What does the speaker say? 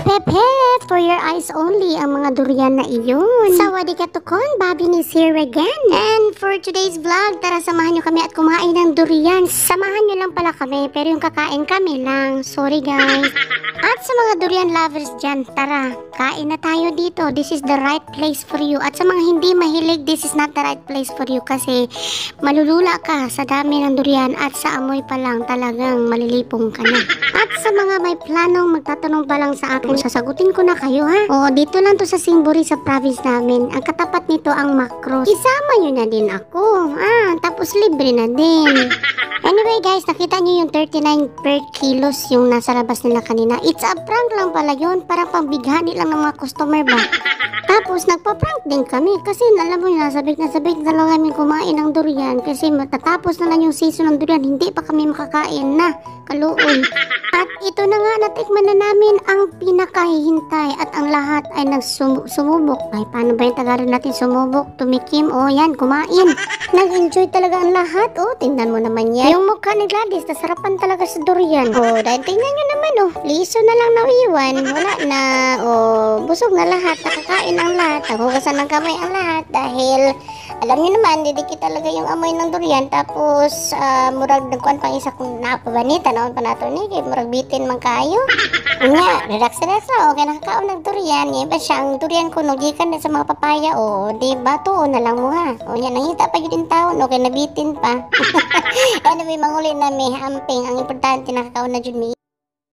Hep hep, for your eyes only ang mga durian na iyon. Sawadee ka tukon, Bobby is here again. And for today's vlog, tara samahan nyo kami at kumain ng durian. Samahan nyo lang pala kami, pero yung kakain kami lang. Sorry guys. At sa mga durian lovers dyan, tara, kain na tayo dito. This is the right place for you. At sa mga hindi mahilig, this is not the right place for you kasi malulula ka sa dami ng durian at sa amoy pa lang talagang malilipong ka na. At sa mga may planong magtatanong pa lang sa akin, sasagutin ko na kayo ha. O, dito lang to sa Singburi sa province namin. Ang katapat nito ang Macros. Isama nyo na din ako. Tapos libre na din. Anyway guys, nakita nyo yung 39 per kilos yung nasa labas nila kanina. It's a prank lang pala yun. Parang pambighani lang ng mga customer ba. Tapos nagpa-prank din kami kasi alam mo yun, sabik na lang kami kumain ng durian kasi matatapos na lang yung season ng durian, hindi pa kami makakain na kaluon. At ito na nga, natikman na namin ang pinakahihintay at ang lahat ay sumubok. Ay, paano ba yung Tagalog natin? Sumubok, tumikim, yan, kumain. Nag-enjoy talaga ang lahat. Tingnan mo naman yan. Yung mukha ni Gladys, nasarapan talaga sa durian. Dahil tingnan nyo naman, liso na lang naiwan. Wala na, busog na lahat. Nakakain ang lahat. Naghugasan ng kamay ang lahat dahil alam niyo naman, didikit talaga yung amoy ng durian. Tapos, murag nagkuhan pang isa kung napabanita naon pa nato ni kay murag bitin man kayo. Nga, relax lang. Okay, nakakaon ng durian. Yan ba siya, ang durian ko nugikan na sa mga papaya. Di ba to? Na lang mo ha. Yan, nangita pa yun din taon. Okay, nabitin pa. Anyway, manguli na may hamping. Ang importante, nakakaon na dyan may